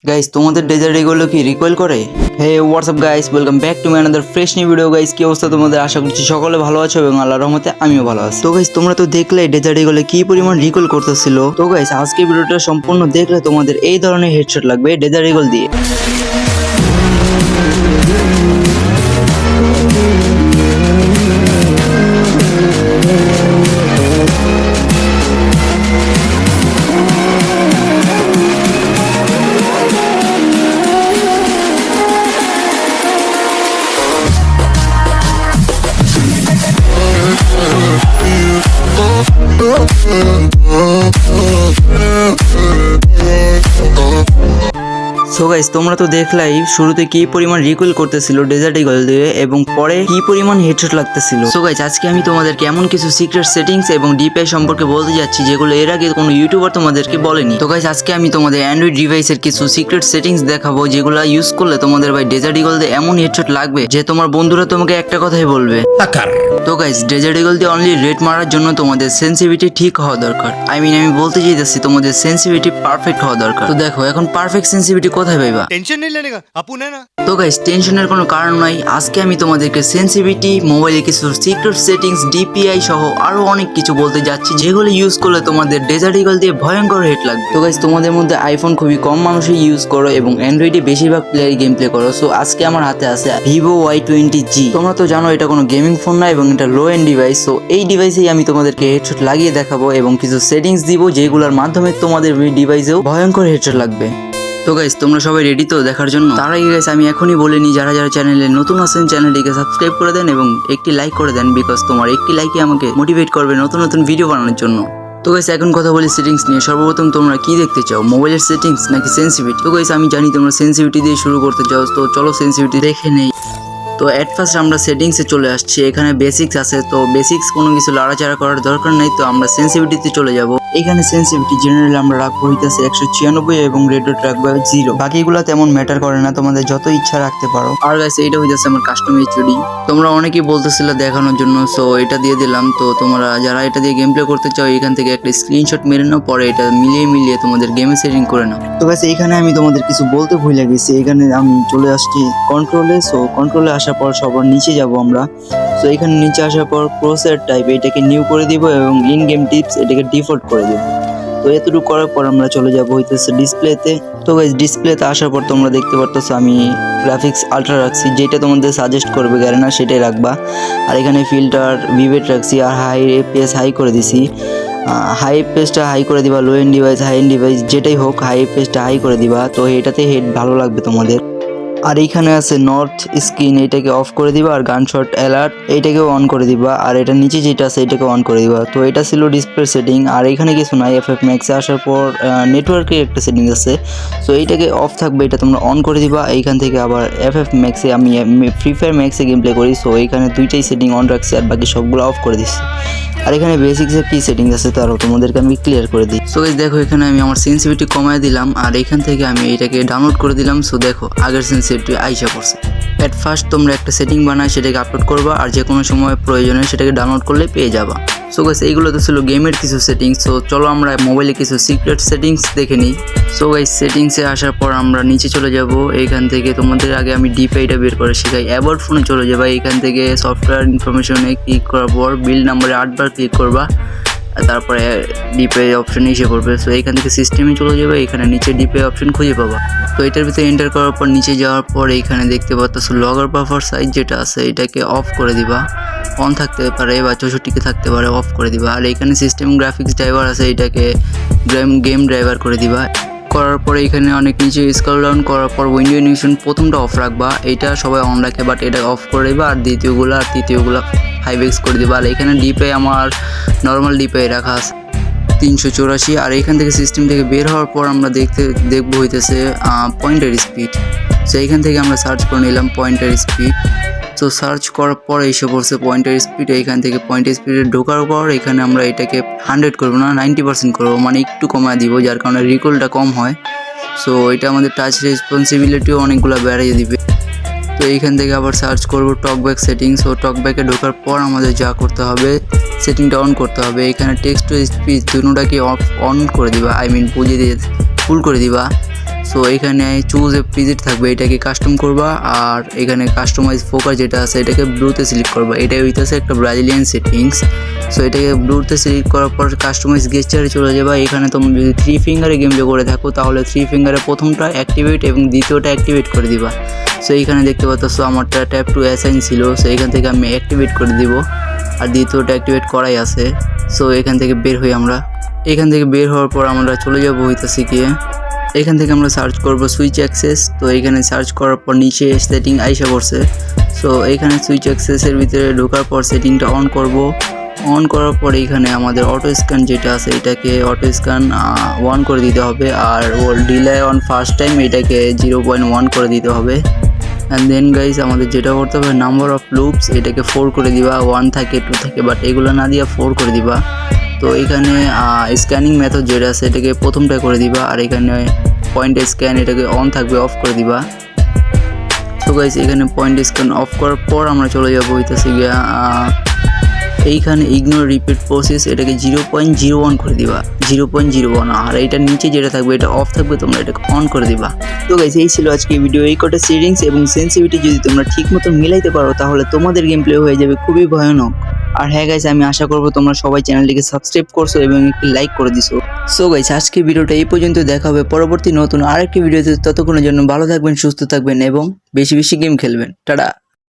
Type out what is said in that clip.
Guys তোমাদের dessert এগুলো কি রিকয়েল করে? Hey what's up guys, welcome back to my another fresh new video. Guys কি অবস্থা তোমাদের? আশা করছি সকলে ভালো আছো এবং আল্লাহর রহমতে আমিও ভালো আছি। তো গাইস তোমরা তো দেখলে ডেজার্ট এগুলো কি পরিমাণ রিকয়েল করতেছিল। তো গাইস আজকে ভিডিওটা সম্পূর্ণ দেখলে তোমাদের এই ধরনের হেডশট লাগবে ডেজার্ট এগুল দিয়ে। সো গাইস তোমরা তো দেখলাই শুরুতে কি পরিমাণ রিকয়েল করতেছিল ডেজার্ট ইগল দিয়ে এবং পরে কি পরিমাণ হেডশট লাগতেছিল। সো গাইস আজকে আমি তোমাদেরকে এমন কিছু সিক্রেট সেটিংস এবং ডিপিআই সম্পর্কে বলতে যাচ্ছি যেগুলো এর আগে কোনো ইউটিউবার তোমাদেরকে বলেনি। তো গাইস আজকে আমি তোমাদের অ্যান্ড্রয়েড ডিভাইসের কিছু সিক্রেট সেটিংস দেখাবো যেগুলো ইউজ করলে তোমাদের ভাই ডেজার্ট ইগল দিয়ে এমন হেডশট লাগবে যে তোমার বন্ধুরা তোমাকে একটা কথাই বলবে। তো গাইস ডেজার্ট ইগল দিয়ে অনলি রেড মারার জন্য তোমাদের সেন্সিটিভিটি ঠিক হওয়া দরকার। আমি বলতে চাইতেছি তোমাদের সেন্সিটিভিটি পারফেক্ট হওয়া দরকার। তো দেখো এখন পারফেক্ট সেন্সিটিভিটি কোথায় পাইবা? टेंशन नहीं लेने का अपन है ना। তো গাইস টেনশনের কোনো কারণ নাই। আজকে আমি তোমাদেরকে সেন্সিটিভিটি, মোবাইলে কিছু সিক্রেট সেটিংস, ডিপিআই সহ আরো অনেক কিছু বলতে যাচ্ছি যেগুলো ইউজ করলে তোমাদের ডেজার্ট ইগল দিয়ে ভয়ঙ্কর হেড লাগবে। তো গাইস তোমাদের মধ্যে আইফোন খুবই কম মানুষই ইউজ করো এবং অ্যান্ড্রয়েডে বেশিরভাগ প্লেয়ারই গেম প্লে করো। সো আজকে আমার হাতে আছে ভিভো Y20G। তোমরা তো জানো এটা কোনো গেমিং ফোন না এবং এটা লো এন্ড ডিভাইস। সো এই ডিভাইসেই আমি তোমাদেরকে হেডশট লাগিয়ে দেখাবো এবং কিছু সেটিংস দিব যেগুলোর মাধ্যমে তোমাদের ডিভাইসেও ভয়ঙ্কর হেডশট লাগবে। তো গাইস তোমরা সবাই রেডি তো দেখার জন্য? তার আগে গাইস আমি এখনই বলে নিই, যারা যারা চ্যানেলে নতুন আছেন চ্যানেলটিকে সাবস্ক্রাইব করে দেন এবং একটি লাইক করে দেন, বিকজ তোমার একটি লাইকই আমাকে মোটিভেট করবে নতুন নতুন ভিডিও বানানোর জন্য। তো গাইস এখন কথা বলি সেটিংস নিয়ে। সর্বপ্রথম তোমরা কি দেখতে চাও, মোবাইলের সেটিংস নাকি সেন্সিটিভিটি? তো গাইস আমি জানি তোমরা সেন্সিটিভিটি দিয়ে শুরু করতে চাও, তো চলো সেন্সিটিভিটি দেখে নেই। তো এট ফার্স্ট আমরা সেটিংসে চলে আসছি। এখানে বেসিক্স আছে, তো বেসিক্স কোনো কিছু লাড়াচাড়া করার দরকার নাই। তো আমরা সেন্সিটিভিটিতে চলে যাব। এখানে সেন্সিটিভিটি জেনারেল আমরা রাখবো হইতেছে 196 এবং রেড ডট রাখবো 0। বাকিগুলো তেমন ম্যাটার করে না, তোমাদের যত ইচ্ছা রাখতে পারো। আর গাইস এইটা হইতেছে আমার কাস্টম এইচডি। তোমরা অনেকেই বলতেছিলে দেখানোর জন্য, সো এটা দিয়ে দিলাম। তো তোমরা যারা এটা দিয়ে গেম প্লে করতে চাও এখান থেকে একটা স্ক্রিনশট মেরে নাও, পরে এটা মিলিয়ে তোমাদের গেমে সেটিং করে নাও। তো গাইস এইখানে আমি তোমাদের কিছু বলতে ভুলে গেছি। এখানে আমি চলে আসছি কন্ট্রোলে। সো কন্ট্রোলে আসার পর সবার নিচে যাব আমরা। সো এখানে নিচে আসার পর ক্রোসের টাইপ এটাকে নিউ করে দিব এবং ইন গেম টিপস এটাকে ডিফল্ট করে দেব। তো এতটুকু করার পর আমরা চলে যাব হইতেছে ডিসপ্লেতে। তো গাইস ডিসপ্লেতে আসার পর তোমরা দেখতে পারতেছো আমি গ্রাফিক্স আলট্রা রাখছি, যেটা তোমাদের সাজেস্ট করবে গ্যারেনা সেটাই রাখবা। আর এখানে ফিল্টার ভিভেট রাখছি আর হাই এফপিএস হাই করে দিছি। হাই এফপিএসটা হাই করে দিবা, low end device high end device যেটাই হোক হাই এফপিএসটা হাই করে দিবা। তো এটাতে হেড ভালো লাগবে তোমাদের। আর এইখানে আছে নর্থ স্ক্রিন, এটাকে অফ করে দিবা। আর গানশট অ্যালার্ট এইটাকেও অন করে দিবা। আর এটা নিচে যেটা আছে এটাকে অন করে দিবা। তো এটা ছিল ডিসপ্লে সেটিং। আর এখানে কিছু নাই। FF ম্যাক্সে আসার পর নেটওয়ার্কের একটা সেটিং আছে, সো এইটাকে অফ থাকবে, এটা তোমরা অন করে দিবা। এইখান থেকে আবার FF ম্যাক্সে আমি ফ্রি ফায়ার ম্যাক্সে গেম প্লে করি, সো এইখানে দুইটাই সেটিং অন রাখছি আর বাকি সবগুলো অফ করে দিচ্ছি। আর এখানে বেসিক্সের কি সেটিংস আছে তারও তোমাদেরকে আমি ক্লিয়ার করে দিই। সো গাইস দেখো এখানে আমি আমার সেন্সিটিভিটি কমায় দিলাম আর এখান থেকে আমি এটাকে ডাউনলোড করে দিলাম। সো দেখো আগের সেন্সিটিভিটি আইসা পড়ছে। এট ফার্স্ট তোমরা একটা সেটিং বানায় সেটাকে আপলোড করবা আর যে কোনো সময় প্রয়োজনে সেটাকে ডাউনলোড করলে পেয়ে যাবা। সো গাইস এইগুলো তো ছিল গেমের কিছু সেটিংস। সো চলো আমরা মোবাইলে কিছু সিক্রেট সেটিংস দেখে নিই। সো গাইস সেটিংসে আসার পর আমরা নিচে চলে যাব। এইখান থেকে তোমাদের আগে আমি ডিপিআইটা বের করে শেখাই। অ্যাবাউট ফোনে চলে যাবা। এইখান থেকে সফটওয়্যার ইনফরমেশনে ক্লিক করার পর বিল্ড নাম্বারে 8 বার ক্লিক করবা, তারপরে ডিপিআই অপশন এসে পড়বে। সো এইখান থেকে সিস্টেমে চলে যাবে, এখানে নিচে ডিপিআই অপশন খুঁজে পাবা। তো এটার ভিতরে এন্টার করার পর নিচে যাওয়ার পর এইখানে দেখতে পাচ্ছ লগর বাফার সাইজ যেটা আছে এটাকে অফ করে দিবা। অন থাকতে পারে বা 64 থাকতে পারে, অফ করে দিবা। আর এখানে সিস্টেম গ্রাফিক্স ড্রাইভার আছে এটাকে গেম ড্রাইভার করে দিবা। করার পরে এখানে অনেক নিচে স্ক্রল ডাউন করার পর উইন্ডো অ্যানিমেশন প্রথমটা অফ রাখবা, এটা সবাই অন রাখে বাট এটা অফ করে দিবা। আর দ্বিতীয়গুলো আর তৃতীয়গুলো 5x করে দিবা। আর এখানে ডিপিআই আমার নর্মাল ডিপিআই রাখা আছে 384। আর এইখান থেকে সিস্টেম থেকে বের হওয়ার পর আমরা দেখবো হইতেছে পয়েন্টার স্পিড। সো এইখান থেকে আমরা সার্চ করে নিলাম পয়েন্টার স্পিড। তো সার্চ করার পর এসে পড়ছে পয়েন্টার স্পিড। এইখান থেকে পয়েন্টার স্পিডে ঢোকার পর এখানে আমরা এটাকে 100 করবো না 90% করবো, মানে একটু কমায় দিব যার কারণে রিকলটা কম হয়। সো এটা আমাদের টাচ রেসপন্সিবিলিটিও অনেকগুলো বেড়িয়ে দিবে। তো এইখান থেকে আবার সার্চ করবো টকব্যাক সেটিংস। সো টকব্যাকে ঢোকার পর আমাদের যা করতে হবে সেটিংটা অন করতে হবে। এখানে টেক্সট টু স্পিচ দুটোটাকে অন করে দিবা, বুঝিয়ে দিয়ে ফুল করে দিবা। সো এখানে চুজ এ প্রিজেট থাকবে, এটাকে কাস্টম করবা। আর এখানে কাস্টমাইজ ফোকাস যেটা আছে এটাকে ব্লুতে সিলেক্ট করবা। এটাই হইতেছে একটা ব্রাজিলিয়ান সেটিংস। সো এটাকে ব্লুতে সিলেক্ট করার পর কাস্টমাইজ গেস্টারে চলে যাবা। এখানে তোমরা যদি 3 ফিঙ্গারে গেম প্লে করে থাকো তাহলে 3 ফিঙ্গারে প্রথমটা অ্যাক্টিভেট এবং দ্বিতীয়টা অ্যাক্টিভেট করে দিবা। সো এইখানে দেখতে পাচ্ছ আমারটা ট্যাপ টু অ্যাসাইন ছিল, সো এখান থেকে আমি অ্যাক্টিভেট করে দিব। আর দ্বিতীয়টা অ্যাক্টিভেট করাই আছে। সো এখান থেকে বের হই আমরা। এখান থেকে বের হওয়ার পর আমরা চলে যাবো হইতাছি গিয়ে এখান থেকে আমরা সার্চ করব সুইচ অ্যাক্সেস। তো এখানে সার্চ করার পর নিচে সেটিং আইসা পড়ছে। সো এখানে সুইচ অ্যাক্সেসের ভিতরে ঢোকার পর সেটিংটা অন করব। অন করার পর এখানে আমাদের অটো স্ক্যান যেটা আছে এটাকে অটো স্ক্যান 1 করে দিতে হবে। আর ওর ডিলে অন ফার্স্ট টাইম এটাকে 0.1 করে দিতে হবে। অ্যান্ড দেন গাইস আমাদের যেটা করতে হবে নাম্বার অফ লুপস এটাকে 4 করে দিবা। 1 থাকে 2 থাকে, বাট এগুলো না দিয়া 4 করে দিবা। তো এখানে স্ক্যানিং মেথড যেটা আছে এটাকে প্রথমটা করে দিবা। আর এখানে পয়েন্ট স্ক্যান এটাকে অন থাকবে, অফ করে দিবা। তো গাইস এখানে পয়েন্ট স্ক্যান অফ করার পর আমরা চলে যাবো হইতেছে গিয়া এইখানে ইগনোর রিপিট প্রসেস এটাকে 0.01 করে দিবা, 0.01। আর এটার নিচে যেটা থাকবে এটা অফ থাকবে, তোমরা এটাকে অন করে দিবা। তো গাইস এই ছিল আজকে ভিডিও। এই কটা সেটিংস এবং সেন্সিটিভিটি যদি তোমরা ঠিক মতো মিলাইতে পারো তাহলে তোমাদের গেম প্লে হয়ে যাবে খুবই ভয়ানক। আর হ্যাঁ গাইস, আমি আশা করবো তোমরা সবাই চ্যানেলটিকে সাবস্ক্রাইব করছো এবং একটি লাইক করে দিছো। সো গাইস আজকে ভিডিওটা এই পর্যন্ত, দেখা হবে পরবর্তী নতুন আরেকটি ভিডিওতে। ততক্ষণের জন্য ভালো থাকবেন, সুস্থ থাকবেন এবং বেশি বেশি গেম খেলবেন। টাটা।